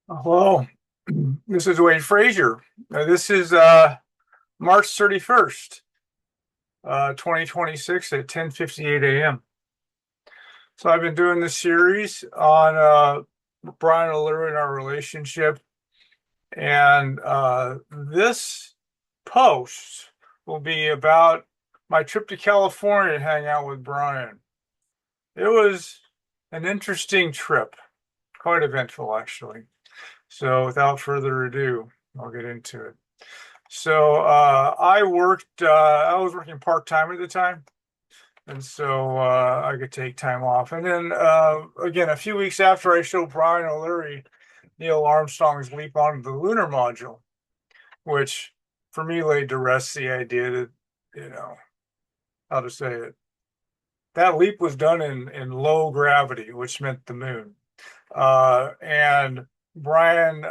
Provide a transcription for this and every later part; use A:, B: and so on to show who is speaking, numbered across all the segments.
A: Hello, this is Wade Frazier. This is March 31st, 2026 at 10:58 a.m. So I've been doing this series on Brian O'Leary and our relationship, and this post will be about my trip to California to hang out with Brian. It was an interesting trip, quite eventful actually. So without further ado, I'll get into it. So I was working part-time at the time. And so I could take time off. And then again, a few weeks after I showed Brian O'Leary Neil Armstrong's leap onto the lunar module, which for me laid to rest the idea that, you know, how to say it, that leap was done in low gravity, which meant the moon. And Brian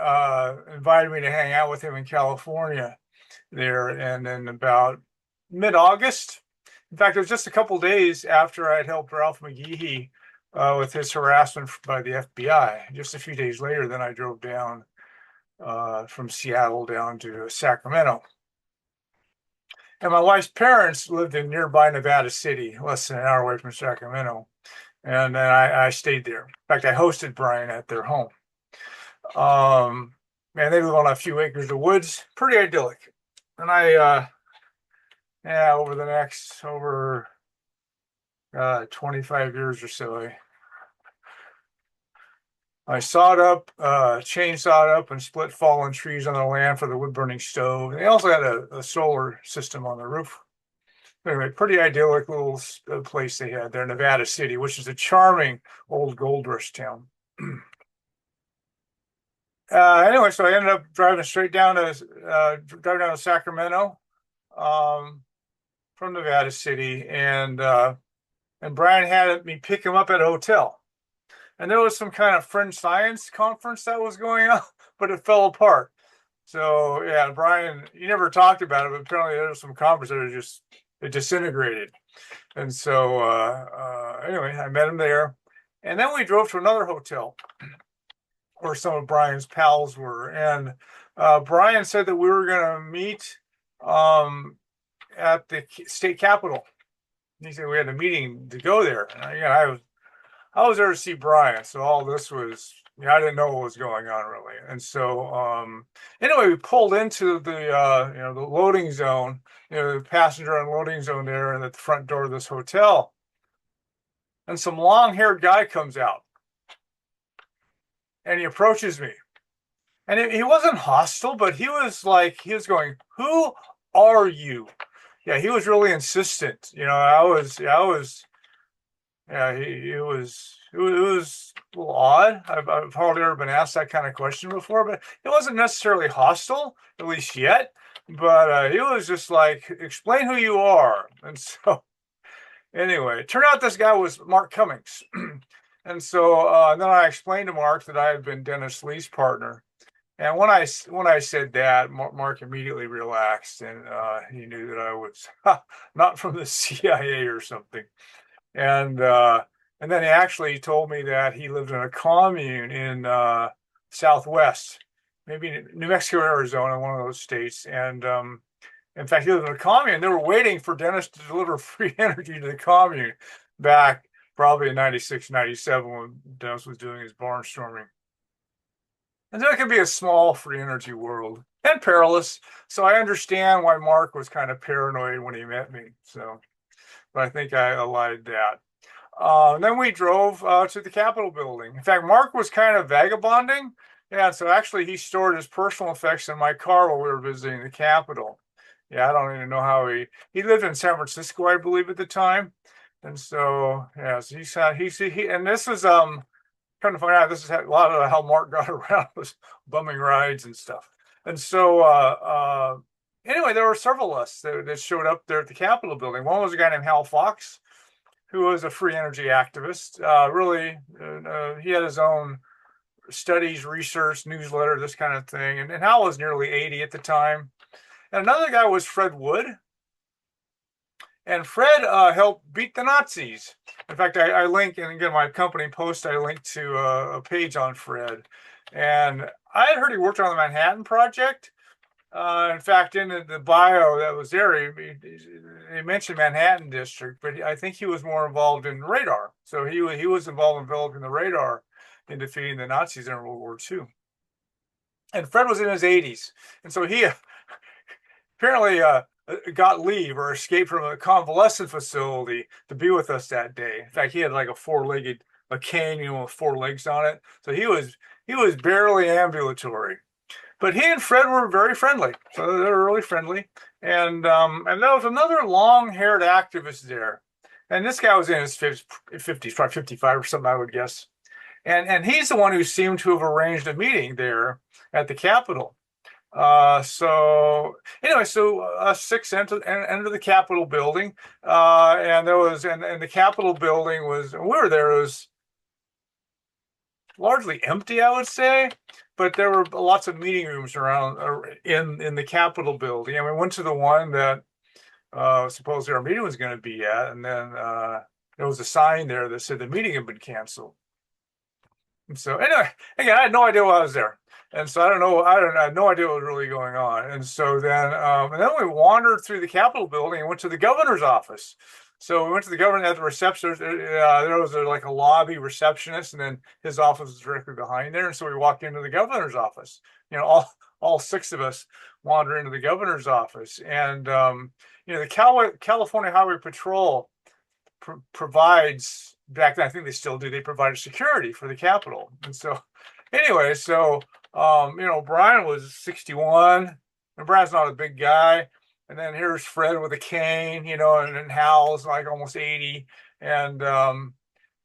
A: invited me to hang out with him in California there. And then about mid-August, in fact, it was just a couple days after I had helped Ralph McGehee with his harassment by the FBI. Just a few days later, then I drove down from Seattle down to Sacramento. And my wife's parents lived in nearby Nevada City, less than an hour away from Sacramento. And then I stayed there. In fact, I hosted Brian at their home. And they live on a few acres of woods, pretty idyllic. And yeah, over 25 years or so, I sawed up, chainsawed up, and split fallen trees on the land for the wood burning stove. And they also had a solar system on the roof. Anyway, pretty idyllic little place they had there, Nevada City, which is a charming old gold rush town. Anyway, so I ended up driving down to Sacramento um, from Nevada City, and Brian had me pick him up at a hotel. And there was some kind of fringe science conference that was going on, but it fell apart. So yeah, Brian, you never talked about it, but apparently there was some conference that it disintegrated. And so anyway, I met him there, and then we drove to another hotel where some of Brian's pals were, and Brian said that we were going to meet um, at the state capitol. He said we had a meeting to go there. And I was there to see Brian, so all this was, I didn't know what was going on really. And so anyway, we pulled into the loading zone, the passenger unloading zone there, and at the front door of this hotel. And some long-haired guy comes out, and he approaches me, and he wasn't hostile, but he was going, "Who are you?" Yeah, he was really insistent. I was Yeah, it was a little odd. I've hardly ever been asked that kind of question before, but it wasn't necessarily hostile, at least yet. But he was just like, explain who you are. And so, anyway, it turned out this guy was Mark Cummings. And so then I explained to Mark that I had been Dennis Lee's partner. And when I said that, Mark immediately relaxed, and he knew that I was not from the CIA or something. And and then he actually told me that he lived in a commune in Southwest, maybe New Mexico, Arizona, one of those states. And in fact, he lived in a commune. They were waiting for Dennis to deliver free energy to the commune back probably in 96, 97 when Dennis was doing his barnstorming. And so it can be a small free energy world and perilous. So I understand why Mark was kind of paranoid when he met me. So, but I think I allied that. Then we drove to the Capitol building. In fact, Mark was kind of vagabonding. Yeah, so actually he stored his personal effects in my car while we were visiting the Capitol. Yeah, I don't even know how he lived in San Francisco, I believe, at the time. And so yeah, so he and this is kind of find out this is a lot of how Mark got around was bumming rides and stuff. And so anyway, there were several of us that showed up there at the Capitol building. One was a guy named Hal Fox, who was a free energy activist. He had his own studies, research, newsletter, this kind of thing. And Hal was nearly 80 at the time. And another guy was Fred Wood. And Fred helped beat the Nazis. In fact, I link, and again, my company post, I linked to a page on Fred. And I had heard he worked on the Manhattan Project. In fact, in the bio that was there, he mentioned Manhattan District, but I think he was more involved in radar. So he was involved in developing the radar in defeating the Nazis in World War II. And Fred was in his 80s, and so he apparently got leave or escaped from a convalescent facility to be with us that day. In fact, he had like a cane, with 4 legs on it. So he was barely ambulatory. But he and Fred were very friendly. So they were really friendly. And there was another long-haired activist there. And this guy was in his 50s, probably 55 or something, I would guess. And he's the one who seemed to have arranged a meeting there at the Capitol. So anyway, so us 6 enter the Capitol building, and the Capitol building we were there. It was largely empty, I would say, but there were lots of meeting rooms around in the Capitol building. And we went to the one that supposedly our meeting was going to be at, and then there was a sign there that said the meeting had been canceled. And so anyway, again, I had no idea why I was there. And so I had no idea what was really going on. And so then we wandered through the Capitol building and went to the governor's office. So we went to the governor at the reception. There was like a lobby receptionist, and then his office was directly behind there. And so we walked into the governor's office. All 6 of us wander into the governor's office, and the California Highway Patrol provides, back then I think they still do. They provided security for the Capitol, and so anyway, Brian was 61, and Brian's not a big guy. And then here's Fred with a cane, and then Hal's like almost 80. And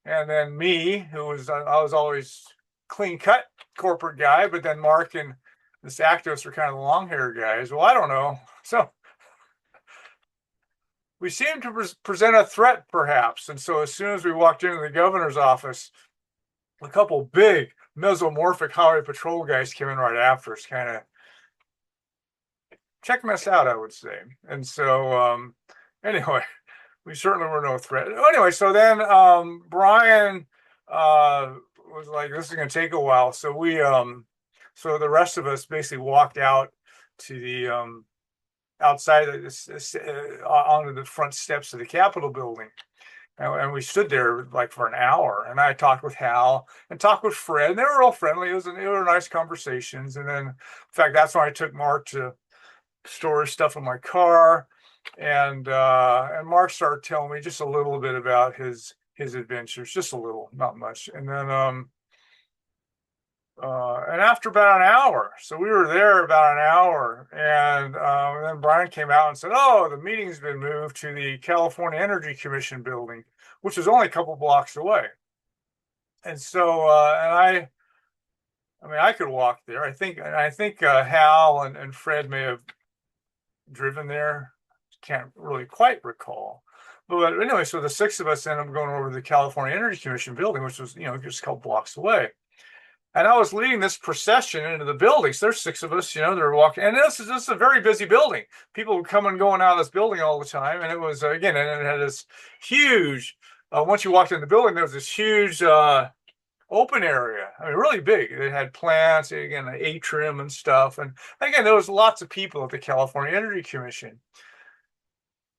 A: then me, I was always clean cut corporate guy, but then Mark and this activist were kind of the long hair guys. Well, I don't know. So we seemed to present a threat, perhaps. And so as soon as we walked into the governor's office, a couple big mesomorphic highway patrol guys came in right after us, kind of checking us out, I would say. And so anyway, we certainly were no threat. Anyway, so then Brian was like, this is going to take a while. So so the rest of us basically walked out to the outside of onto the front steps of the Capitol building. And we stood there like for an hour, and I talked with Hal and talked with Fred, and they were all friendly. They were nice conversations. And then, in fact, that's when I took Mark to store stuff in my car, and Mark started telling me just a little bit about his adventures, just a little, not much. And then and after about an hour, so we were there about an hour, and then Brian came out and said, "Oh, the meeting's been moved to the California Energy Commission building, which is only a couple blocks away." And so, I mean, I could walk there. I think Hal and Fred may have driven there. Can't really quite recall. But anyway, so the 6 of us ended up going over to the California Energy Commission building, which was, just a couple blocks away. And I was leading this procession into the building. So there's 6 of us, they're walking. And this is a very busy building. People would come and go in and out of this building all the time. And it was, again, and it had this huge, once you walked in the building, there was this huge open area. I mean, really big. It had plants, again, an atrium and stuff. And again, there was lots of people at the California Energy Commission.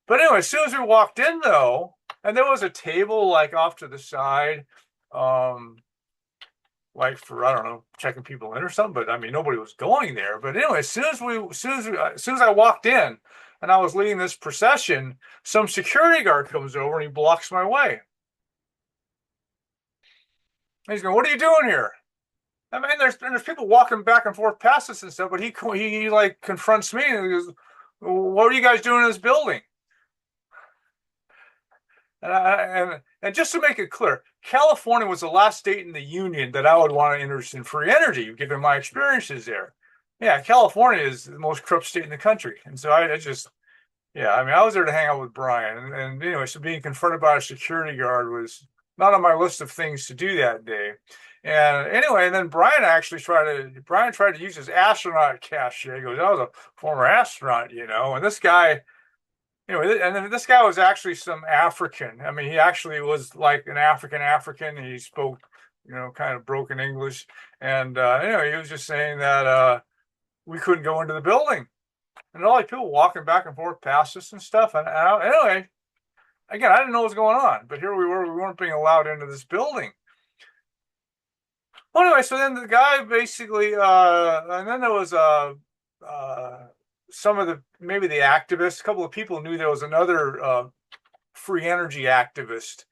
A: But anyway, as soon as we walked in, though, and there was a table like off to the side, like for, I don't know, checking people in or something. But I mean, nobody was going there. But anyway, as soon as I walked in and I was leading this procession, some security guard comes over and he blocks my way. And he's going, "What are you doing here?" I mean, there's people walking back and forth past us and stuff, but he like confronts me and he goes, "What are you guys doing in this building?" And just to make it clear, California was the last state in the union that I would want to enter in free energy, given my experiences there. Yeah, California is the most corrupt state in the country. And so I mean, I was there to hang out with Brian. And anyway, so being confronted by a security guard was not on my list of things to do that day. And anyway, and then Brian tried to use his astronaut cachet. He goes, "I was a former astronaut, and this guy, anyway, and then this guy was actually some African. I mean, he actually was like an African. He spoke, kind of broken English, and he was just saying that we couldn't go into the building, and all like people walking back and forth past us and stuff. And anyway, again, I didn't know what was going on, but here we were. We weren't being allowed into this building. Well, anyway, so then the guy basically, and then there was some of maybe the activists, a couple of people knew there was another free energy activist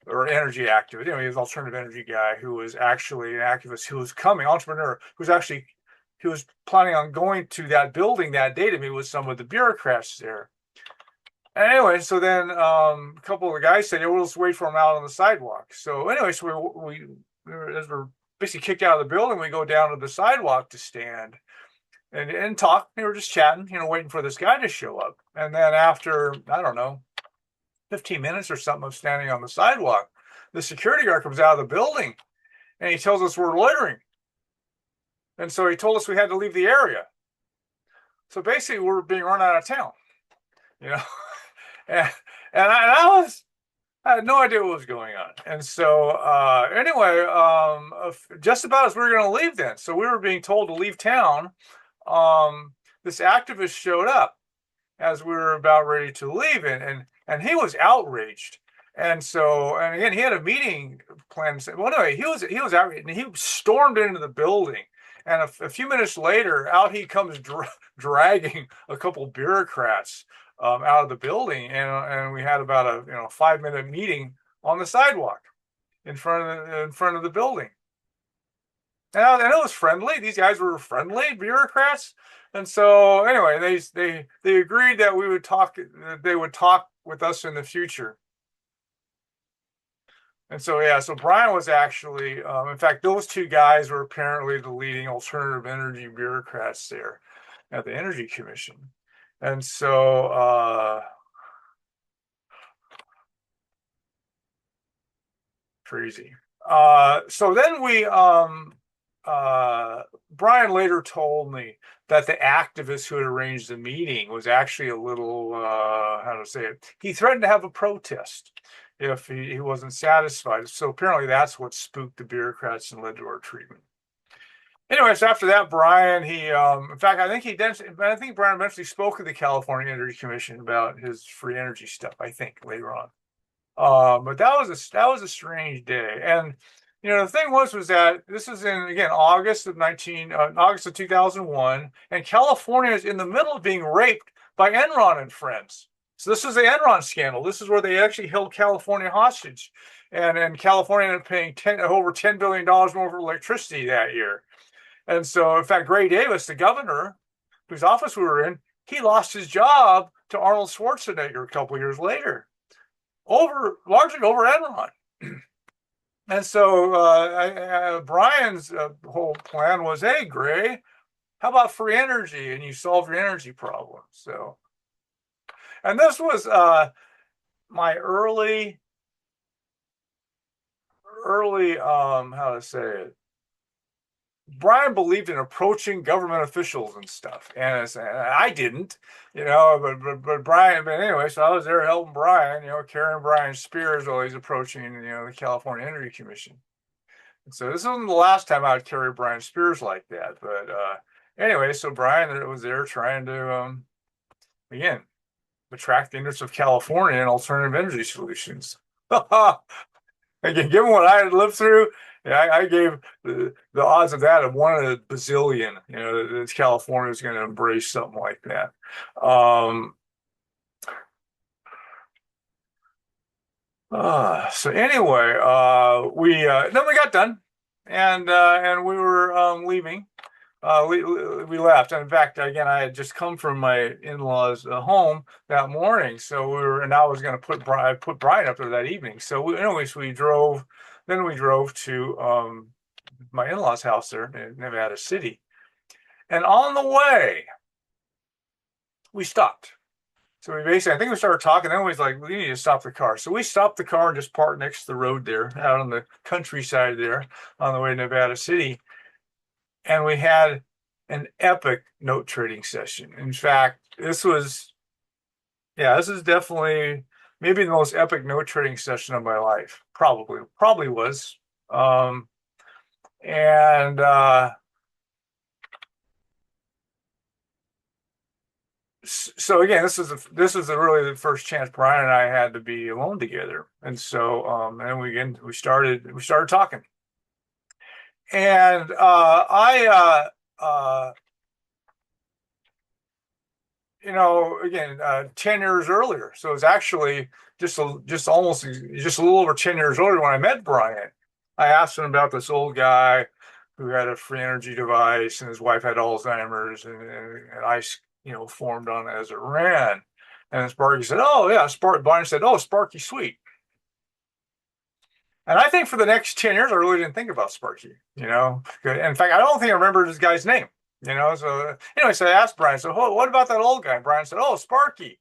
A: or energy activist. He was an alternative energy guy who was actually an activist who was entrepreneur, who was planning on going to that building that day to meet with some of the bureaucrats there. And anyway, so then a couple of the guys said, "Yeah, we'll just wait for him out on the sidewalk." So anyway, so as we're basically kicked out of the building, we go down to the sidewalk to stand and talk. They were just chatting, waiting for this guy to show up. And then after, I don't know, 15 minutes or something of standing on the sidewalk, the security guard comes out of the building and he tells us we're loitering. And so he told us we had to leave the area. So basically we're being run out of town, and I had no idea what was going on. And so anyway, just about as we were going to leave then, so we were being told to leave town. This activist showed up as we were about ready to leave, and he was outraged. And so, and again, he had a meeting planned. Well, anyway, he was outraged, and he stormed into the building. And a few minutes later, out he comes dragging a couple bureaucrats out of the building, and we had about a 5-minute meeting on the sidewalk in front of the building. And it was friendly. These guys were friendly bureaucrats, and so anyway, they agreed that we would talk. They would talk with us in the future. And so so Brian was actually, in fact, those two guys were apparently the leading alternative energy bureaucrats there at the Energy Commission. And so crazy. So then Brian later told me that the activist who had arranged the meeting was actually a little, how to say it, he threatened to have a protest if he wasn't satisfied. So apparently that's what spooked the bureaucrats and led to our treatment. Anyways, after that, Brian, in fact, I think Brian eventually spoke at the California Energy Commission about his free energy stuff, I think, later on. But that was a strange day. And, the thing was that this is in, again, August of 2001, and California is in the middle of being raped by Enron and friends. So this is the Enron scandal. This is where they actually held California hostage. And California ended up paying over $10 billion more for electricity that year. And so, in fact, Gray Davis, the governor, whose office we were in, he lost his job to Arnold Schwarzenegger a couple of years later, largely over Enron. And so Brian's whole plan was, hey, Gray, how about free energy? And you solve your energy problem. So, and this was my early, how to say it, Brian believed in approaching government officials and stuff, and I didn't, but Brian. But anyway, so I was there helping Brian, carrying Brian's spears while he's approaching, the California Energy Commission. And so this wasn't the last time I would carry Brian's spears like that. But anyway, so Brian was there trying to, again, attract the interest of California and alternative energy solutions. Again, given what I had lived through. Yeah, I gave the odds of that of 1 in a bazillion, that California is going to embrace something like that. So anyway, then we got done, and we were leaving. We left. And in fact, again, I had just come from my in-laws' home that morning, so and I was going to put Brian up there that evening. So anyways, we drove. Then we drove to my in-laws' house there in Nevada City. And on the way, we stopped. So I think we started talking. Then we was like, we need to stop the car. So we stopped the car and just parked next to the road there, out on the countryside there, on the way to Nevada City. And we had an epic note trading session. In fact, this was Yeah, this is definitely maybe the most epic note trading session of my life. Probably was. Um, and so again, this is really the first chance Brian and I had to be alone together. And so and we started talking. And you know, again, 10 years earlier. So it's actually just a little over 10 years older when I met Brian. I asked him about this old guy who had a free energy device and his wife had Alzheimer's and ice, you know, formed on it as it ran. And Sparky said, "Oh, yeah, Brian said, "Oh, Sparky, sweet." And I think for the next 10 years, I really didn't think about Sparky, you know. In fact, I don't think I remember this guy's name, you know. So anyway, so I asked Brian, so oh, what about that old guy? And Brian said, "Oh, Sparky."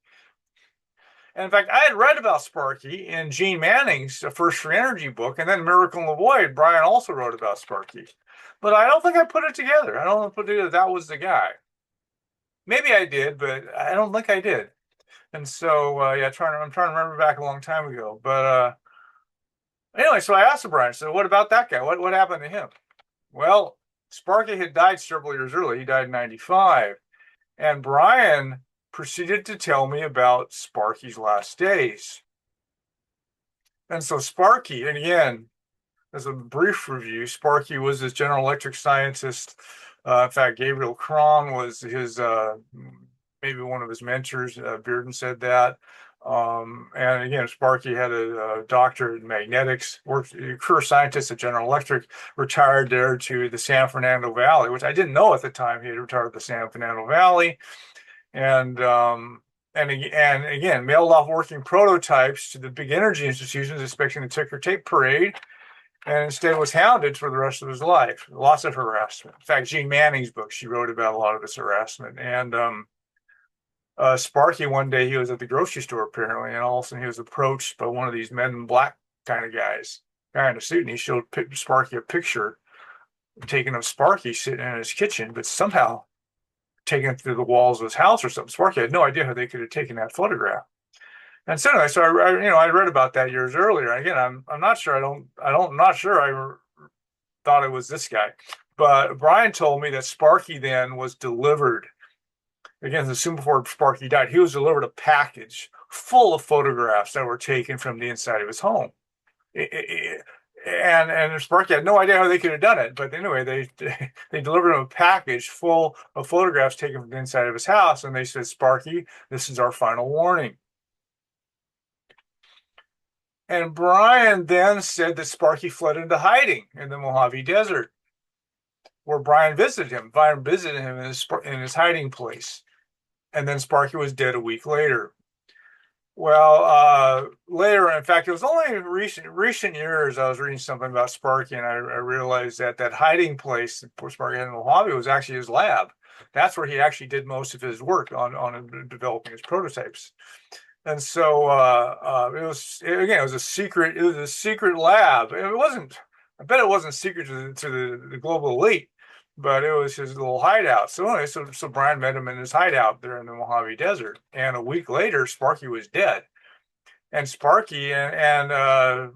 A: And in fact, I had read about Sparky in Gene Manning's First Free Energy book, and then Miracle in the Void. Brian also wrote about Sparky. But I don't think I put it together. I don't put it together that was the guy. Maybe I did, but I don't think I did. And so, yeah, I'm trying to remember back a long time ago. But anyway, so I asked Brian, so what about that guy? What happened to him? Well, Sparky had died several years early. He died in 95. And Brian proceeded to tell me about Sparky's last days. And so Sparky, and again, as a brief review, Sparky was this General Electric scientist. In fact, Gabriel Cron was his maybe one of his mentors. Bearden said that. And again, Sparky had a doctorate in magnetics, worked a career scientist at General Electric, retired there to the San Fernando Valley, which I didn't know at the time he had retired to the San Fernando Valley. And and again, mailed off working prototypes to the big energy institutions, expecting the ticker tape parade, and instead was hounded for the rest of his life. Lots of harassment. In fact, Jean Manning's book, she wrote about a lot of this harassment. And Sparky, one day he was at the grocery store apparently, and all of a sudden he was approached by one of these men in black kind of guys, guy in a suit, and he showed Sparky a picture taken of Sparky sitting in his kitchen, but somehow taken it through the walls of his house or something. Sparky had no idea how they could have taken that photograph. And so anyway, so you know, I read about that years earlier. Again, I'm not sure. I'm not sure. Thought it was this guy, but Brian told me that Sparky then was delivered. Again, soon before Sparky died, he was delivered a package full of photographs that were taken from the inside of his home. And Sparky had no idea how they could have done it. But anyway, they delivered him a package full of photographs taken from the inside of his house, and they said, "Sparky, this is our final warning." And Brian then said that Sparky fled into hiding in the Mojave Desert, where Brian visited him. Brian visited him in his hiding place, and then Sparky was dead a week later. Well, later, in fact, it was only in recent years I was reading something about Sparky, and I realized that that hiding place that Sparky had in Mojave was actually his lab. That's where he actually did most of his work on developing his prototypes. And so it was a secret. It was a secret lab. It wasn't. I bet it wasn't secret to the global elite, but it was his little hideout. So anyway, so Brian met him in his hideout there in the Mojave Desert, and a week later, Sparky was dead. And Sparky and I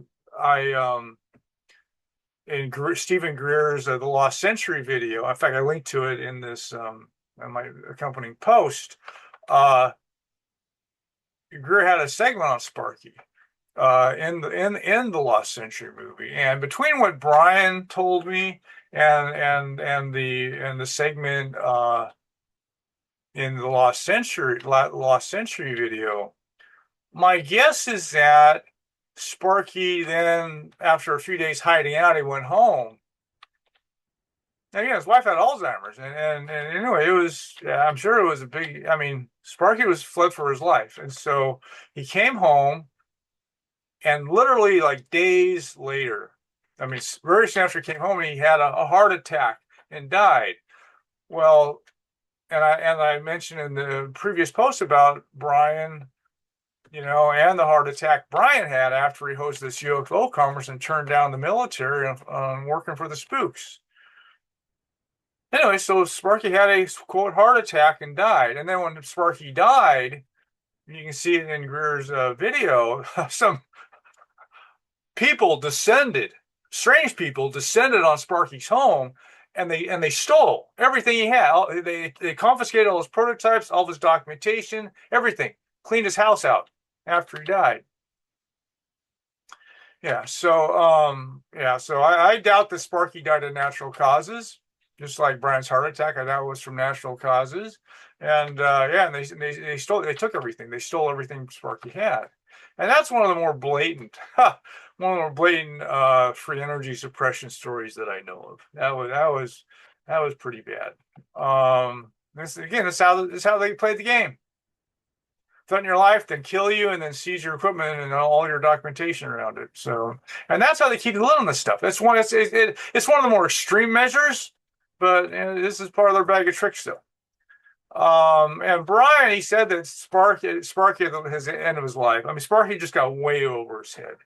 A: in Stephen Greer's The Lost Century video. In fact, I linked to it in this in my accompanying post. Uh, Greer had a segment on Sparky in the Lost Century movie, and between what Brian told me and the segment in the Lost Century video, my guess is that Sparky then, after a few days hiding out, he went home. And yeah, his wife had Alzheimer's, and anyway, it was. I'm sure it was a big. I mean, Sparky was fled for his life, and so he came home, and literally like days later, I mean, very soon after he came home, he had a heart attack and died. Well, and I mentioned in the previous post about Brian, you know, and the heart attack Brian had after he hosted this UFO conference and turned down the military on working for the spooks. Anyway, so Sparky had a quote heart attack and died. And then when Sparky died, you can see it in Greer's video. Some people descended, strange people descended on Sparky's home, and they stole everything he had. They confiscated all his prototypes, all of his documentation, everything. Cleaned his house out after he died. So I doubt that Sparky died of natural causes, just like Brian's heart attack. I doubt it was from natural causes. And they stole, they took everything. They stole everything Sparky had. And that's one of the more blatant, one of the more blatant free energy suppression stories that I know of. That was pretty bad. This again, this is how they played the game. Threaten your life, then kill you, and then seize your equipment and all your documentation around it. So, and that's how they keep living this stuff. It's one of the more extreme measures, but this is part of their bag of tricks, though. And Brian, he said that Sparky at his end of his life. I mean, Sparky just got way over his head,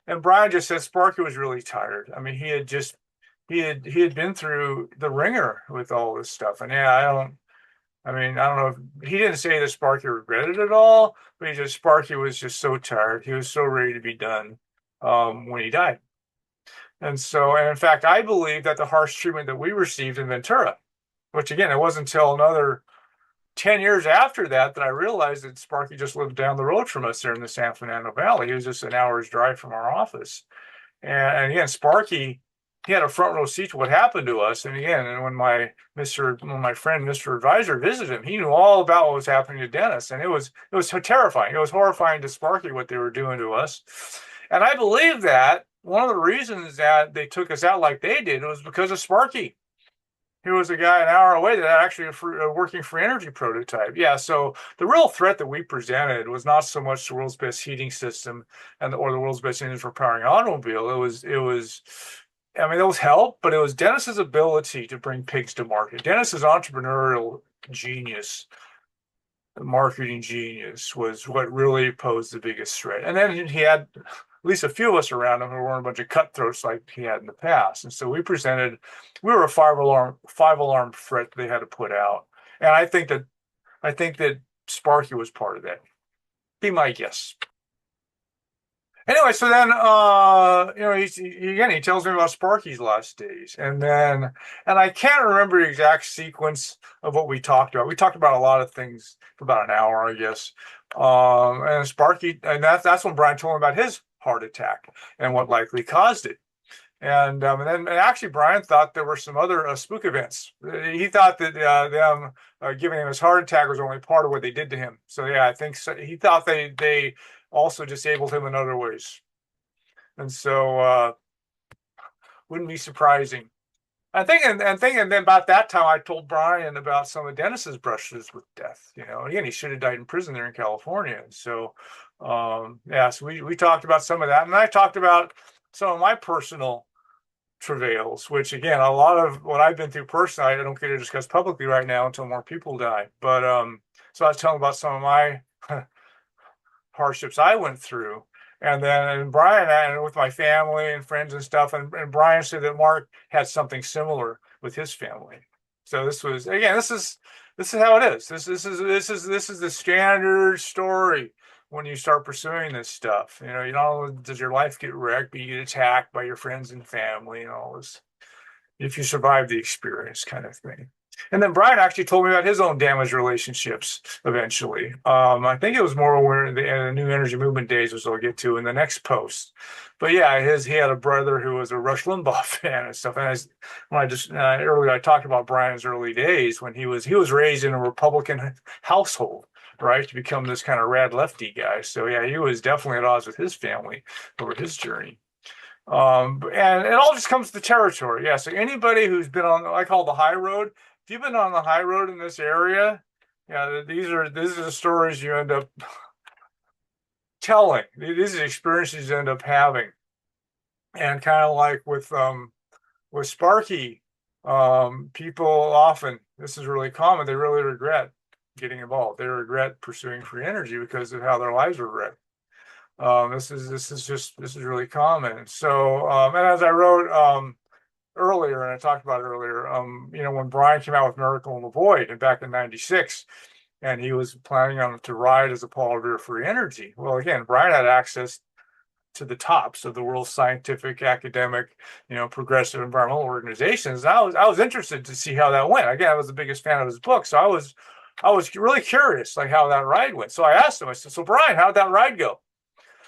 A: and Brian just said Sparky was really tired. I mean, he had been through the ringer with all this stuff, and I mean, I don't know if he didn't say that Sparky regretted it all, but Sparky was just so tired. He was so ready to be done when he died. And in fact, I believe that the harsh treatment that we received in Ventura, which again, it wasn't until another 10 years after that I realized that Sparky just lived down the road from us there in the San Fernando Valley. He was just an hour's drive from our office. And again, Sparky, he had a front row seat to what happened to us. And again, and when my friend, Mr. Advisor visited him, he knew all about what was happening to Dennis. And it was terrifying. It was horrifying to Sparky what they were doing to us. And I believe that one of the reasons that they took us out like they did was because of Sparky. He was a guy an hour away that had actually a working free energy prototype. Yeah, so the real threat that we presented was not so much the world's best heating system or the world's best engine for powering an automobile. I mean, it was help, but it was Dennis's ability to bring pigs to market. Dennis's entrepreneurial genius, marketing genius, was what really posed the biggest threat. And then he had at least a few of us around him who weren't a bunch of cutthroats like he had in the past. And so we were a five alarm threat they had to put out. And I think that Sparky was part of that. Be my guess. Anyway, so then he tells me about Sparky's last days, and I can't remember the exact sequence of what we talked about. We talked about a lot of things for about an hour, I guess. And Sparky, and that's when Brian told me about his heart attack and what likely caused it. And actually Brian thought there were some other spook events. He thought that them giving him his heart attack was only part of what they did to him. So yeah, I think so. He thought they also disabled him in other ways. And so wouldn't be surprising. And then about that time, I told Brian about some of Dennis's brushes with death. Again, he should have died in prison there in California. And so, so we talked about some of that. And I talked about some of my personal travails, which again, a lot of what I've been through personally, I don't get to discuss publicly right now until more people die. But so I was telling about some of my hardships I went through. And Brian, and with my family and friends and stuff, and Brian said that Mark had something similar with his family. So this is how it is. This is the standard story when you start pursuing this stuff. Does your life get wrecked, but you get attacked by your friends and family and all this, if you survive the experience, kind of thing. And then Brian actually told me about his own damaged relationships eventually. I think it was more in the New Energy Movement days, which I'll get to in the next post. But yeah, he had a brother who was a Rush Limbaugh fan and stuff. And earlier I talked about Brian's early days when he was raised in a Republican household, right, to become this kind of rad lefty guy. So yeah, he was definitely at odds with his family over his journey. And it all just comes to territory. Yeah. So anybody who's been on, I call the high road, if you've been on the high road in this area, yeah, these are the stories you end up telling. These are experiences you end up having. And kind of like with Sparky, people often, this is really common, they really regret getting involved. They regret pursuing free energy because of how their lives were wrecked. This is really common. So, and as I wrote earlier, and I talked about it earlier, when Brian came out with Miracle in the Void and back in '96, and he was planning on to ride as a Paul Revere free energy. Well, again, Brian had access to the tops of the world's scientific, academic, progressive environmental organizations. I was interested to see how that went. Again, I was the biggest fan of his book, so I was really curious, like how that ride went. So I asked him. I said, "So Brian, how'd that ride go?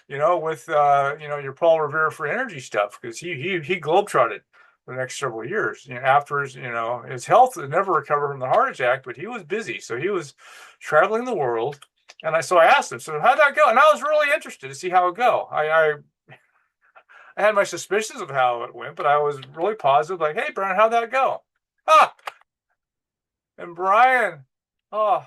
A: With your Paul Revere for energy stuff?" Because he globetrotted for the next several years. After his health had never recovered from the heart attack, but he was busy, so he was traveling the world. And I asked him, "So how'd that go?" And I was really interested to see how it go. I had my suspicions of how it went, but I was really positive. Like, "Hey, Brian, how'd that go?" Ah, and Brian, oh,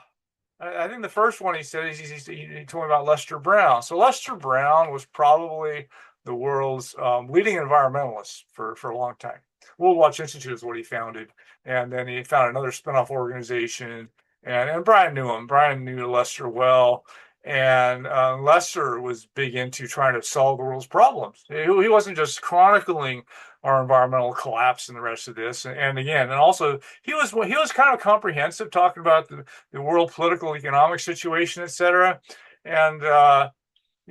A: I think the first one he said he told me about Lester Brown. So Lester Brown was probably the world's leading environmentalist for a long time. World Watch Institute is what he founded, and then he found another spinoff organization. And Brian knew him. Brian knew Lester well, and Lester was big into trying to solve the world's problems. He wasn't just chronicling our environmental collapse and the rest of this. And again, and also he was kind of comprehensive, talking about the world political economic situation, etc. And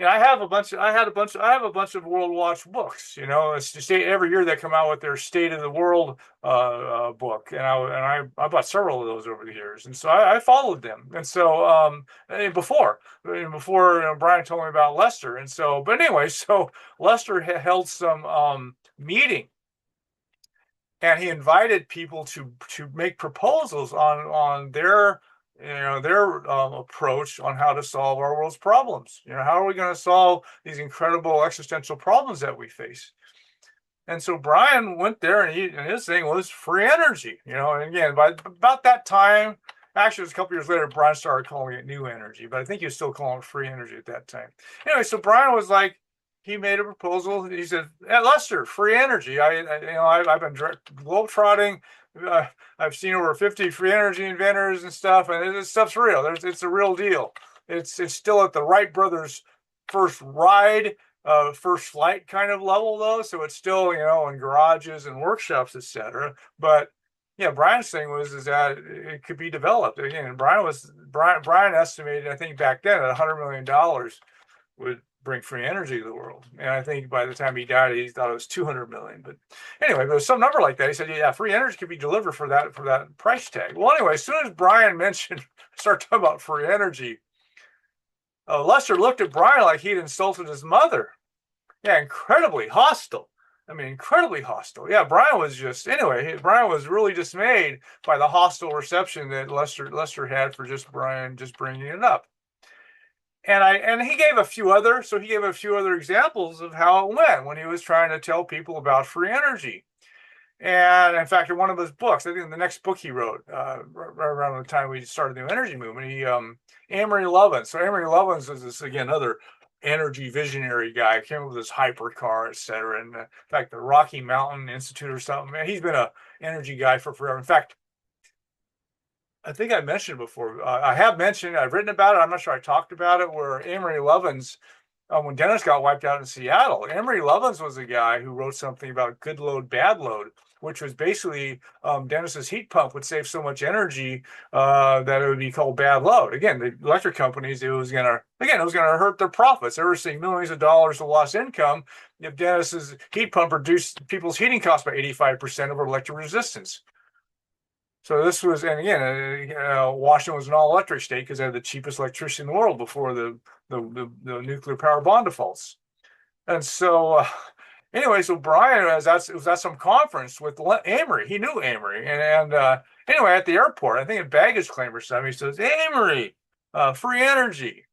A: I have a bunch of World Watch books. It's just every year they come out with their State of the World book, and I bought several of those over the years, and so I followed them. And so before Brian told me about Lester, and so but anyway, so Lester held some meeting, and he invited people to make proposals on their approach on how to solve our world's problems. How are we going to solve these incredible existential problems that we face? And so Brian went there, and his thing was free energy. And again, by about that time, actually, it was a couple years later, Brian started calling it new energy, but I think he was still calling it free energy at that time. Anyway, so Brian was like, he made a proposal. He said, "Hey, Lester, free energy. I've been globetrotting. I've seen over 50 free energy inventors and stuff, and this stuff's real. It's a real deal. It's still at the Wright brothers' first ride, first flight kind of level, though. So it's still in garages and workshops, etc. But yeah, Brian's thing is that it could be developed again. Brian estimated, I think back then, at $100 million would bring free energy to the world. And I think by the time he died, he thought it was 200 million. But anyway, there was some number like that. He said, "Yeah, free energy could be delivered for that price tag." Well, anyway, as soon as Brian started talking about free energy, Lester looked at Brian like he'd insulted his mother. Yeah, incredibly hostile. I mean, incredibly hostile. Yeah, Brian was really dismayed by the hostile reception that Lester had for just Brian just bringing it up. And he gave a few other examples of how it went when he was trying to tell people about free energy. And in fact, in one of his books, I think the next book he wrote, around the time we started the new energy movement, Amory Lovins. So Amory Lovins is this, again, another energy visionary guy, came up with this hypercar, et cetera. And in fact, the Rocky Mountain Institute or something, man, he's been an energy guy for forever. In fact, I think I mentioned before. I've written about it. I'm not sure I talked about it. Where Amory Lovins, when Dennis got wiped out in Seattle, Amory Lovins was a guy who wrote something about good load, bad load, which was basically Dennis's heat pump would save so much energy that it would be called bad load. Again, the electric companies, it was going to hurt their profits. They were seeing millions of dollars of lost income if Dennis's heat pump reduced people's heating costs by 85% over electric resistance. So this was, and again, Washington was an all-electric state because they had the cheapest electricity in the world before the nuclear power bond defaults. And so, anyway, so Brian was at some conference with Amory. He knew Amory, and anyway, at the airport, I think at baggage claim or something, he says, "Amory, free energy."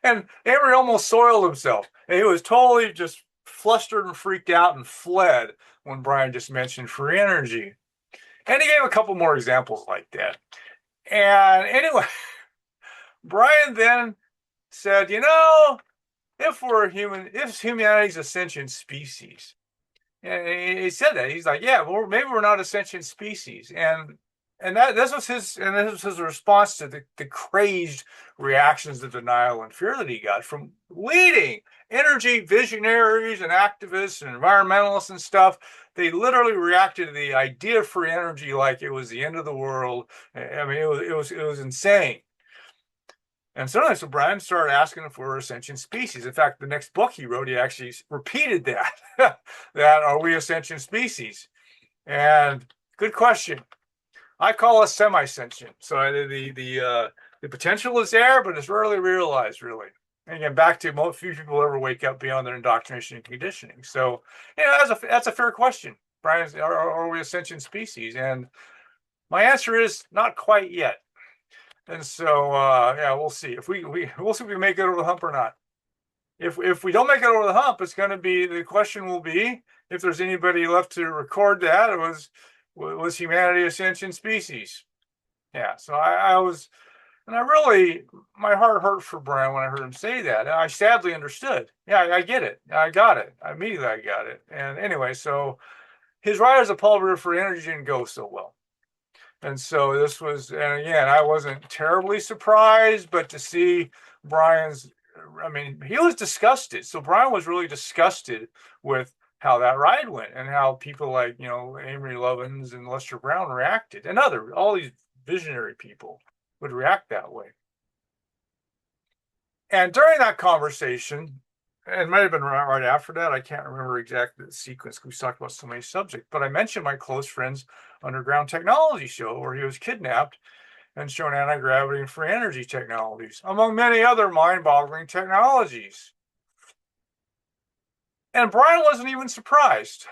A: And Amory almost soiled himself. And he was totally just flustered and freaked out and fled when Brian just mentioned free energy. And he gave a couple more examples like that. And anyway, Brian then said, if humanity's a sentient species, and he said that, he's like, yeah, well, maybe we're not a sentient species. And and this was his response to the crazed reactions of denial and fear that he got from leading energy visionaries and activists and environmentalists and stuff. They literally reacted to the idea of free energy like it was the end of the world. I mean, it was insane. And so Brian started asking if we're a sentient species. In fact, the next book he wrote, he actually repeated that. That are we a sentient species? And good question. I call us semi-sentient. So the potential is there, but it's rarely realized, really. And again, back to most few people ever wake up beyond their indoctrination and conditioning. So, that's a fair question. Brian, are we a sentient species? And my answer is not quite yet. And so, we'll see if we'll see if we make it over the hump or not. If we don't make it over the hump, it's going to be the question will be if there's anybody left to record that. It was humanity a sentient species? Yeah. So I was, and I really, my heart hurt for Brian when I heard him say that. And I sadly understood. Yeah, I get it. I got it. Immediately I got it. And anyway, so his Riders of Paul Revere for Energy didn't go so well. And so this was, and again, I wasn't terribly surprised, but to see Brian's, I mean, he was disgusted. So Brian was really disgusted with how that ride went and how people like, Amory Lovins and Lester Brown reacted, and all these visionary people would react that way. And during that conversation, it might have been right after that. I can't remember exactly the sequence because we talked about so many subjects. But I mentioned my close friend's underground technology show where he was kidnapped and shown anti-gravity and free energy technologies, among many other mind-boggling technologies. And Brian wasn't even surprised.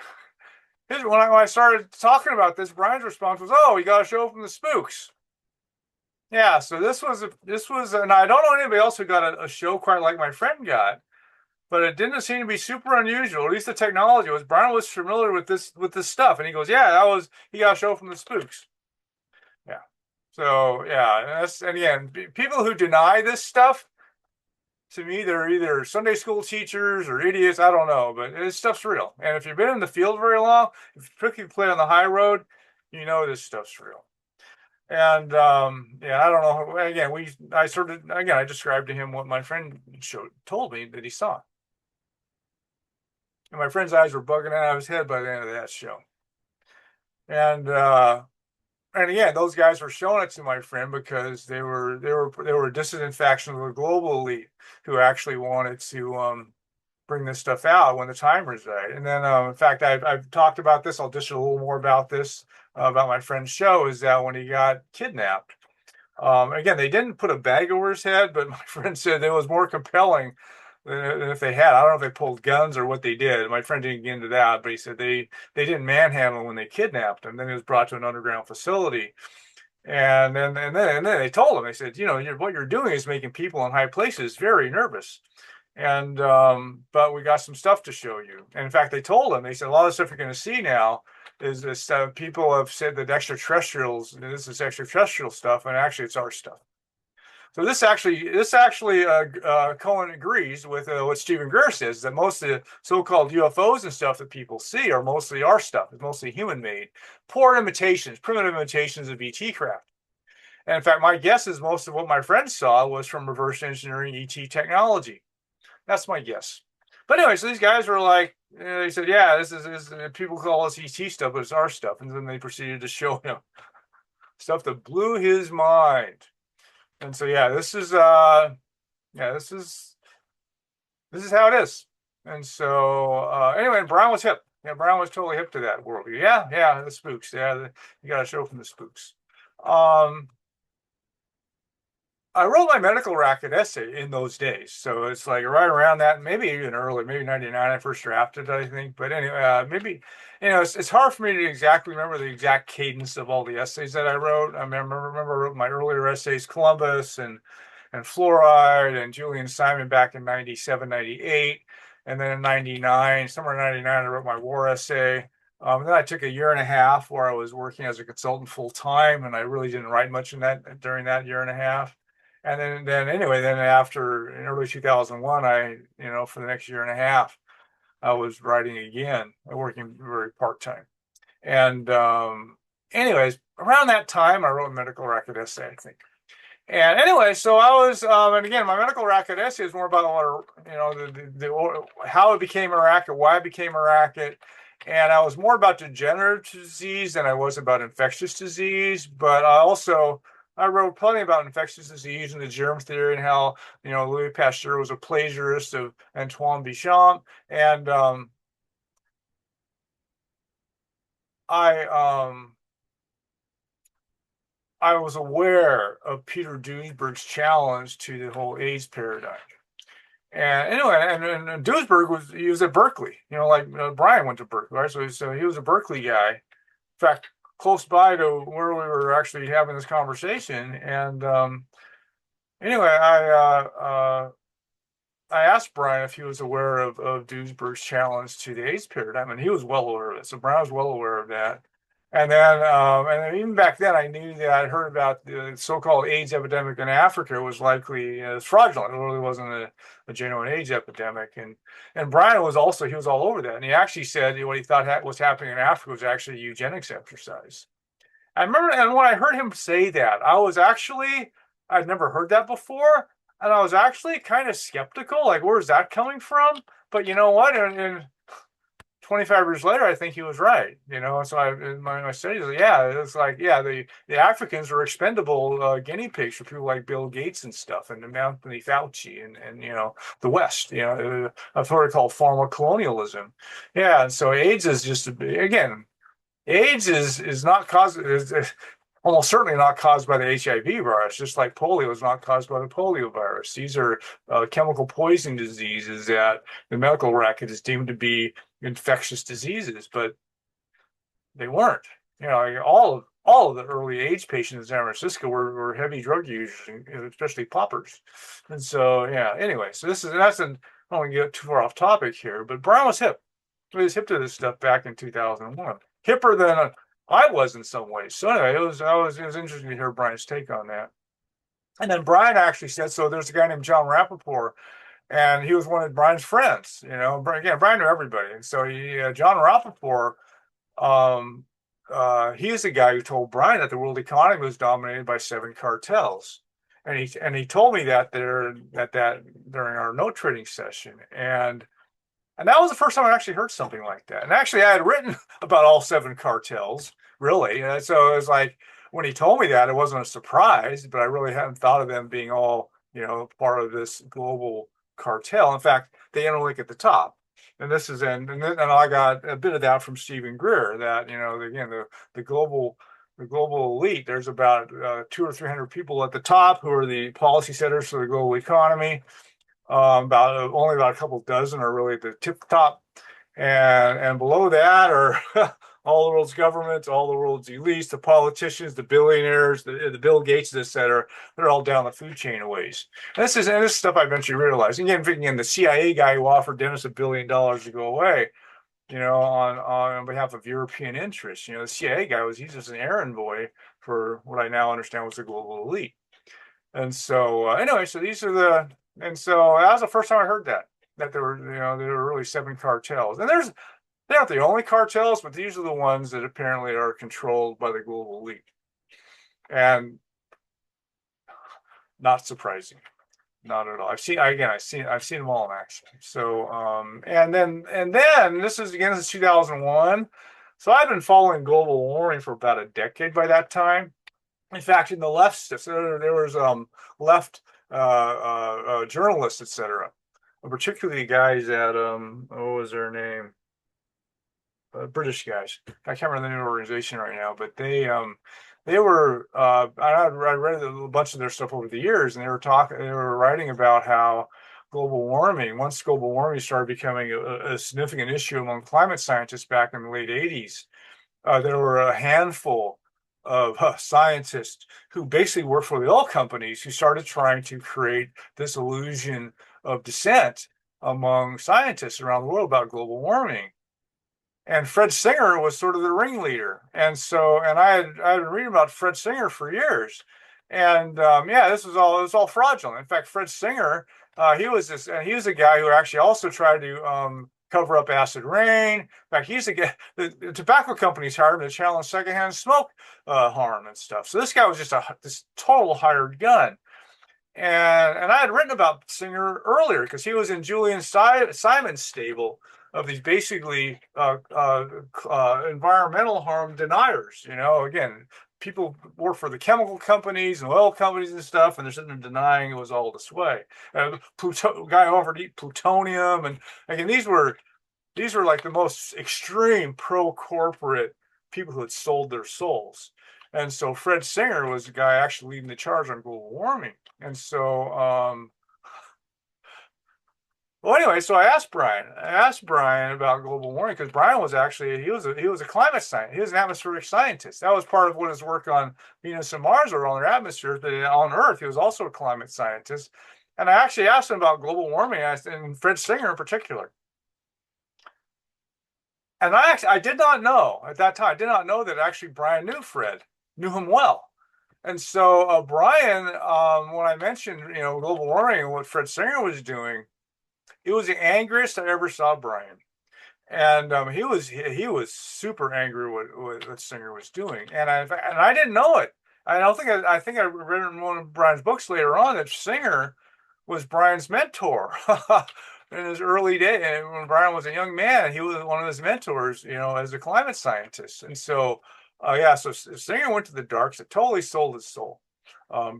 A: When I started talking about this, Brian's response was, "Oh, he got a show from the Spooks." Yeah, so this was, and I don't know anybody else who got a show quite like my friend got. But it didn't seem to be super unusual. At least the technology was. Brian was familiar with this stuff, and he goes, "Yeah, he got a show from the Spooks." Yeah. So yeah, and again, people who deny this stuff, to me, they're either Sunday school teachers or idiots. I don't know, but this stuff's real. And if you've been in the field very long, if you play on the high road, you know this stuff's real. And I don't know. Again, I described to him what my friend told me that he saw. And my friend's eyes were bugging out of his head by the end of that show. And again, those guys were showing it to my friend because they were a dissident faction of the global elite who actually wanted to bring this stuff out when the time was right. And then, in fact, I've talked about this. I'll dish a little more about this about my friend's show. Is that when he got kidnapped? Again, they didn't put a bag over his head, but my friend said it was more compelling than if they had. I don't know if they pulled guns or what they did. My friend didn't get into that, but he said they didn't manhandle him when they kidnapped him. Then he was brought to an underground facility, and then they told him. They said, what you're doing is making people in high places very nervous. And but we got some stuff to show you. And in fact, they told him. They said a lot of stuff you're going to see now is this. People have said that this is extraterrestrial stuff, and actually it's our stuff. So this actually Cohen agrees with what Stephen Greer says, that most of the so-called UFOs and stuff that people see are mostly our stuff. It's mostly human-made, primitive imitations of ET craft. And in fact, my guess is most of what my friend saw was from reverse engineering ET technology. That's my guess. But anyway, so these guys were like, they said, "Yeah, this is people call us ET stuff, but it's our stuff." And then they proceeded to show him stuff that blew his mind. And so this is how it is. And so anyway, Brian was hip. Yeah, Brian was totally hip to that world. Yeah, the Spooks. Yeah, you got a show from the Spooks. I wrote my medical racket essay in those days, so it's like right around that, maybe even early, maybe '99. I first drafted it, I think. But anyway, maybe it's hard for me to exactly remember the exact cadence of all the essays that I wrote. I remember I wrote my earlier essays, Columbus and Fluoride and Julian Simon back in '97, '98, and then in '99, somewhere in '99, I wrote my war essay. Then I took a year and a half where I was working as a consultant full time, and I really didn't write much during that year and a half. And then after in early 2001, for the next year and a half, I was writing again, working very part time. And anyways, around that time, I wrote a medical record essay, I think. And anyway, so I was, and again, my medical racket essay is more about how it became a racket, why it became a racket, and I was more about degenerative disease than I was about infectious disease. But I wrote plenty about infectious disease and the germ theory and how Louis Pasteur was a plagiarist of Antoine Béchamp, and I I was aware of Peter Duesberg's challenge to the whole AIDS paradigm. And anyway, and Duesberg he was at Berkeley, like Brian went to Berkeley, right? So he was a Berkeley guy. In fact, close by to where we were actually having this conversation. And anyway, I asked Brian if he was aware of Duesberg's challenge to the AIDS paradigm, and he was well aware of it. So Brian was well aware of that. And then even back then, I knew that I'd heard about the so-called AIDS epidemic in Africa was likely fraudulent. It really wasn't a genuine AIDS epidemic. And Brian he was all over that. And he actually said what he thought was happening in Africa was actually a eugenics exercise. I remember, and when I heard him say that, I'd never heard that before. And I was actually kind of skeptical, like, where's that coming from? But you know what? And 25 years later, I think he was right. So in my studies, yeah, it's like, yeah, the Africans were expendable guinea pigs for people like Bill Gates and stuff, and Anthony Fauci, and the West, a sort called pharmacolonialism. Yeah, and so AIDS is just again, AIDS is not caused is almost certainly not caused by the HIV virus, just like polio is not caused by the polio virus. These are chemical poisoning diseases that the medical record is deemed to be infectious diseases, but they weren't. All of the early AIDS patients in San Francisco were heavy drug users, especially poppers. And so, yeah. Anyway, so that's an I don't want to get too far off topic here, but Brian was hip. He was hip to this stuff back in 2001. Hipper than I was in some ways. So anyway, it was interesting to hear Brian's take on that. And then Brian actually said, so there's a guy named John Rappaport, and he was one of Brian's friends. Again, Brian knew everybody, and so John Rappaport, um, he's the guy who told Brian that the world economy was dominated by 7 cartels, and he told me that during our note trading session, and that was the first time I actually heard something like that. And actually, I had written about all 7 cartels, really. And so it was like when he told me that, it wasn't a surprise, but I really hadn't thought of them being all, part of this global cartel. In fact, they interlink at the top. And this is and I got a bit of that from Stephen Greer that again the global elite. There's about 200 or 300 people at the top who are the policy setters for the global economy. Only about a couple dozen are really at the tip top, and below that are all the world's governments, all the world's elites, the politicians, the billionaires, the Bill Gates, etc. They're all down the food chain a ways. And this is stuff I eventually realized. Again, the CIA guy who offered Dennis $1 billion to go away, on behalf of European interests. The CIA guy he's just an errand boy for what I now understand was the global elite. And so anyway, and so that was the first time I heard that there were really 7 cartels. And they aren't the only cartels, but these are the ones that apparently are controlled by the global elite. And not surprising, not at all. I've seen them all in action. So and then this is 2001. So I've been following global warming for about a decade by that time. In fact, in the left stuff, so there was left journalists, etc., particularly guys at what was their name? British guys. I can't remember the new organization right now, but they were. I read a bunch of their stuff over the years, and they were writing about how once global warming started becoming a significant issue among climate scientists back in the late 80s, there were a handful of scientists who basically worked for the oil companies who started trying to create this illusion of dissent among scientists around the world about global warming. And Fred Singer was sort of the ringleader. And I had been reading about Fred Singer for years. And it was all fraudulent. In fact, Fred Singer, he was a guy who actually also tried to cover up acid rain. In fact, he used to get the tobacco companies hired him to challenge secondhand smoke harm and stuff. So this guy was just this total hired gun. And I had written about Singer earlier because he was in Julian Simon's stable of these basically environmental harm deniers. You know, again, people work for the chemical companies and oil companies and stuff, and they're sitting there denying it was all this way. Guy offered to eat plutonium, and again, these were like the most extreme pro-corporate people who had sold their souls. And so Fred Singer was the guy actually leading the charge on global warming. And so, well, anyway, so I asked Brian about global warming because Brian was actually he was a climate scientist. He was an atmospheric scientist. That was part of what his work on Venus and Mars were on their atmosphere. But on Earth, he was also a climate scientist. And I actually asked him about global warming, and Fred Singer in particular. And I did not know at that time. I did not know that actually Brian knew him well. And so Brian, when I mentioned, global warming and what Fred Singer was doing, it was the angriest I ever saw Brian. And he was super angry what Singer was doing. And I didn't know it. I think I read in one of Brian's books later on that Singer was Brian's mentor in his early days. And when Brian was a young man, he was one of his mentors, as a climate scientist. And so so Singer went to the dark side, totally sold his soul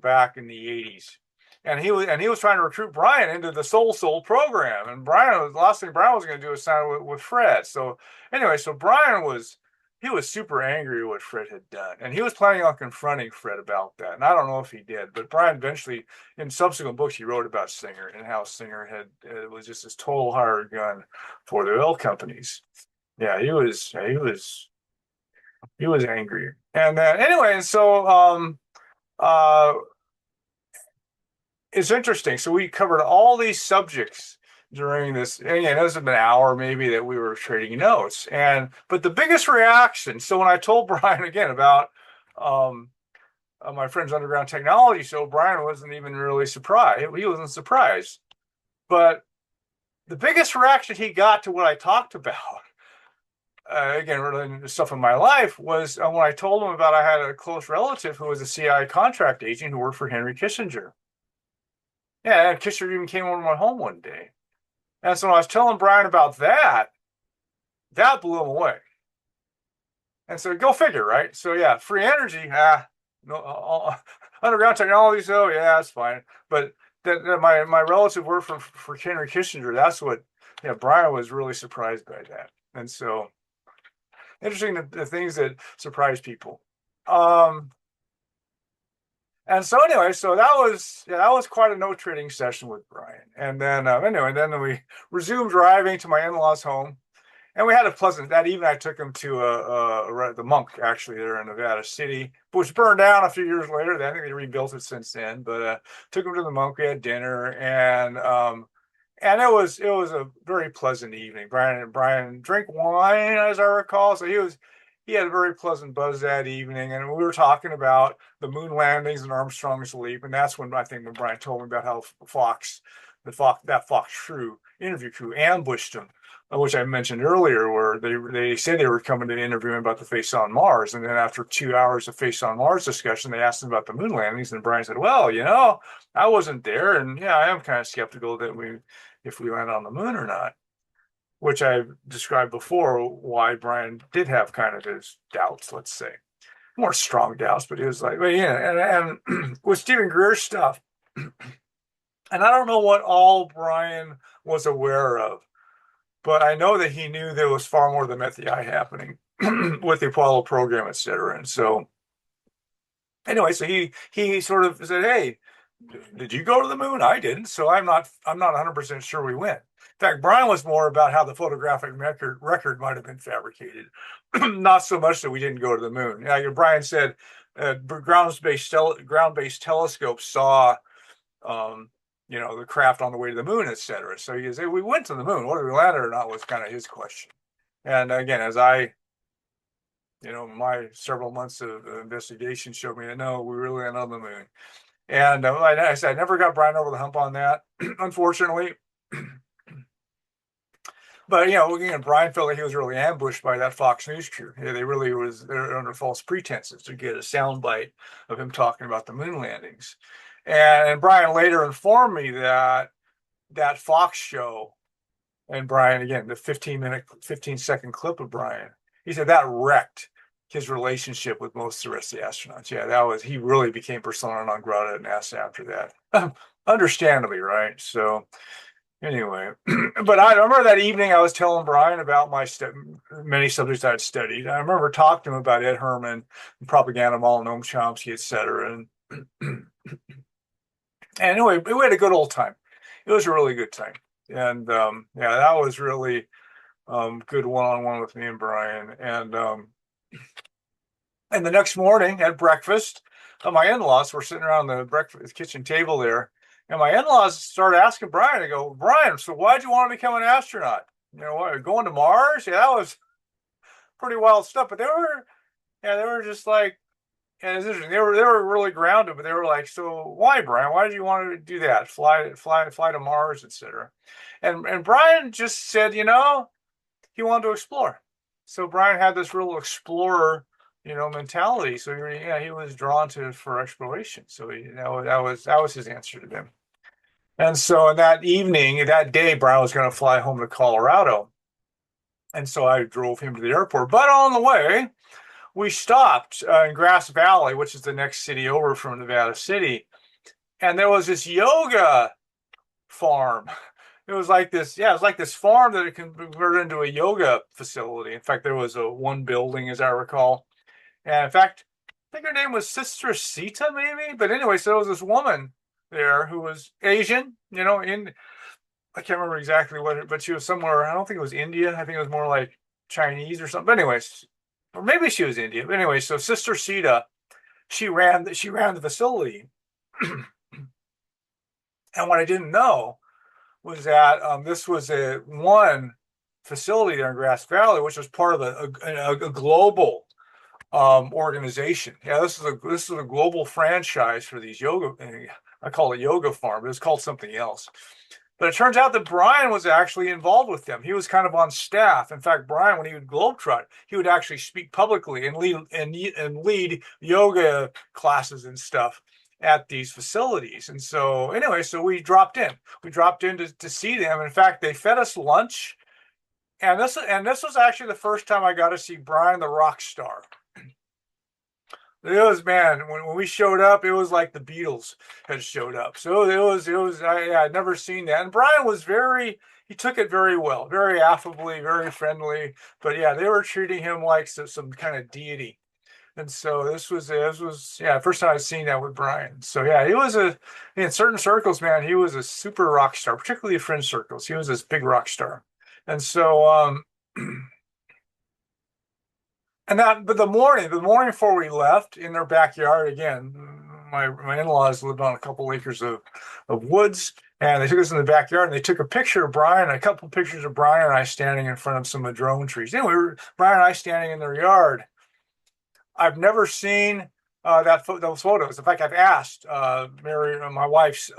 A: back in the 80s. And he was trying to recruit Brian into the Soul program. And the last thing Brian was going to do was sign with Fred. So anyway, so Brian was super angry at what Fred had done. And he was planning on confronting Fred about that. And I don't know if he did, but Brian eventually, in subsequent books, he wrote about Singer and how Singer was just this total hired gun for the oil companies. Yeah, he was angry. And anyway, so it's interesting. So we covered all these subjects during this. And again, it was an hour maybe that we were trading notes. But the biggest reaction. So when I told Brian again about my friend's underground technology show, Brian wasn't even really surprised. He wasn't surprised. But the biggest reaction he got to what I talked about, again, relating to stuff in my life, was when I told him about I had a close relative who was a CIA contract agent who worked for Henry Kissinger. Yeah, and Kissinger even came over to my home one day. And so when I was telling Brian about that blew him away. And so go figure, right? So yeah, free energy, no, underground technology, so yeah, that's fine. But my relative worked for Henry Kissinger. That's what, Brian was really surprised by that. And so interesting the things that surprise people. And so anyway, so that was quite a note trading session with Brian. And then then we resumed driving to my in-laws' home, and we had a pleasant. That evening, I took him to the Monk, actually, there in Nevada City, which burned down a few years later. I think they rebuilt it since then. But took him to the Monk. We had dinner, and it was a very pleasant evening. Brian drank wine, as I recall, so he had a very pleasant buzz that evening, and we were talking about the moon landings and Armstrong's leap, and that's when Brian told me about how that Fox interview crew ambushed him, which I mentioned earlier, where they said they were coming to interview him about the Face on Mars, and then after 2 hours of Face on Mars discussion, they asked him about the moon landings, and Brian said, "Well, I wasn't there, and yeah, I am kind of skeptical that if we land on the moon or not." Which I described before, why Brian did have kind of his doubts, let's say. More strong doubts, but he was like, well, yeah. And with Stephen Greer's stuff, and I don't know what all Brian was aware of, but I know that he knew there was far more than met the eye happening with the Apollo program, et cetera. And so, anyway, so he sort of said, "Hey, did you go to the moon? I didn't, so I'm not 100% sure we went." In fact, Brian was more about how the photographic record might have been fabricated, not so much that we didn't go to the moon. Brian said ground-based telescopes saw, the craft on the way to the moon, etc. So he said, we went to the moon. Whether we landed or not was kind of his question. And again, as my several months of investigation showed me that no, we really landed on the moon. And I said, I never got Brian over the hump on that, unfortunately. But Brian felt like he was really ambushed by that Fox News crew. Yeah, they're under false pretenses to get a soundbite of him talking about the moon landings. And Brian later informed me that that Fox show, and Brian again, the 15-second clip of Brian, he said that wrecked his relationship with most of the rest of the astronauts. Yeah, he really became persona non grata at NASA after that. Understandably, right? So anyway, but I remember that evening I was telling Brian about many subjects I'd studied. I remember talking to him about Ed Herman, Propaganda Mall, Noam Chomsky, etc. And anyway, we had a good old time. It was a really good time. And yeah, that was really good one-on-one with me and Brian. And the next morning at breakfast, my in-laws were sitting around the breakfast kitchen table there, and my in-laws started asking Brian. I go, Brian, so why'd you want to become an astronaut? What, going to Mars? Yeah, that was pretty wild stuff. But they were just like, and it's interesting. They were really grounded, but they were like, so why, Brian? Why did you want to do that? Fly to Mars, etc. And Brian just said, he wanted to explore. So Brian had this real explorer, mentality. So he was drawn to for exploration. So that was his answer to them. And so in that day, Brian was going to fly home to Colorado. And so I drove him to the airport. But on the way, we stopped in Grass Valley, which is the next city over from Nevada City. And there was this yoga farm. It was like this farm that it converted into a yoga facility. In fact, there was one building, as I recall. And in fact, I think her name was Sister Sita, maybe. But anyway, so there was this woman there who was Asian, I can't remember exactly but she was somewhere. I don't think it was India. I think it was more like Chinese or something. But anyways, or maybe she was Indian. But anyway, so Sister Sita, she ran the facility. And what I didn't know was that this was a one facility there in Grass Valley, which was part of a global organization. Yeah, this is a global franchise for these yoga. I call it Yoga Farm, but it's called something else. But it turns out that Brian was actually involved with them. He was kind of on staff. In fact, Brian, when he would globetrot, he would actually speak publicly and lead yoga classes and stuff at these facilities. And so anyway, so we dropped in. We dropped in to see them. In fact, they fed us lunch. And this was actually the first time I got to see Brian the rock star. It was, man, when we showed up, it was like the Beatles had showed up. So I'd never seen that. And Brian he took it very well, very affably, very friendly. But yeah, they were treating him like some kind of deity. And so this was first time I'd seen that with Brian. So yeah, in certain circles, man, he was a super rock star, particularly fringe circles. He was this big rock star. And so, but the morning before we left, in their backyard again, my in-laws lived on a couple acres of woods, and they took us in the backyard and they took a couple pictures of Brian and I standing in front of some madrone trees. Anyway, Brian and I standing in their yard. I've never seen those photos. In fact, I've asked Mary, my wife's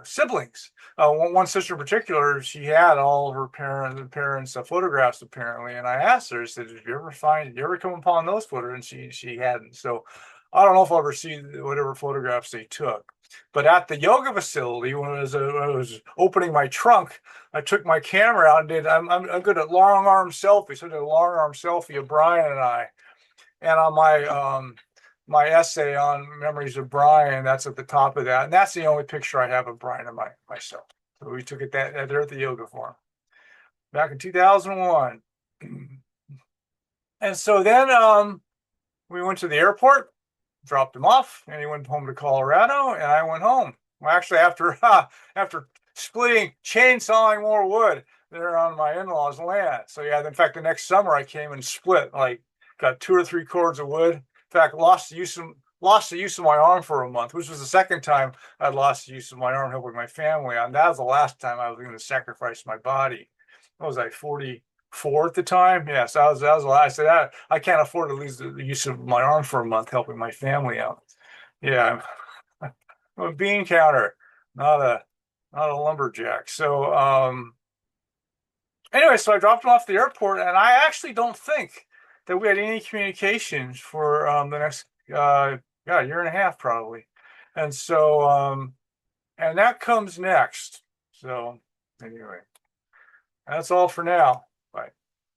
A: siblings. One sister in particular, she had all of her parents' photographs apparently, and I asked her, I said, "Did you ever come upon those photos?" And she hadn't. So I don't know if I'll ever see whatever photographs they took. But at the yoga facility, when I was opening my trunk, I took my camera out and I'm good at long arm selfies. So I did a long arm selfie of Brian and I, and on my essay on memories of Brian, that's at the top of that. And that's the only picture I have of Brian and myself. So we took it there at the yoga farm back in 2001. And so then we went to the airport, dropped him off, and he went home to Colorado, and I went home. Well, actually, after chainsawing more wood there on my in-laws' land. So yeah, in fact, the next summer I came and got 2 or 3 cords of wood. In fact, lost the use of my arm for a month, which was the second time I'd lost the use of my arm helping my family. And that was the last time I was going to sacrifice my body. What was I, 44 at the time? Yes, that was I said, I can't afford to lose the use of my arm for a month helping my family out. Yeah, I'm a bean counter, not not a lumberjack. So anyway, so I dropped him off at the airport, and I actually don't think that we had any communications for the next year and a half probably. And so and that comes next. So anyway, that's all for now.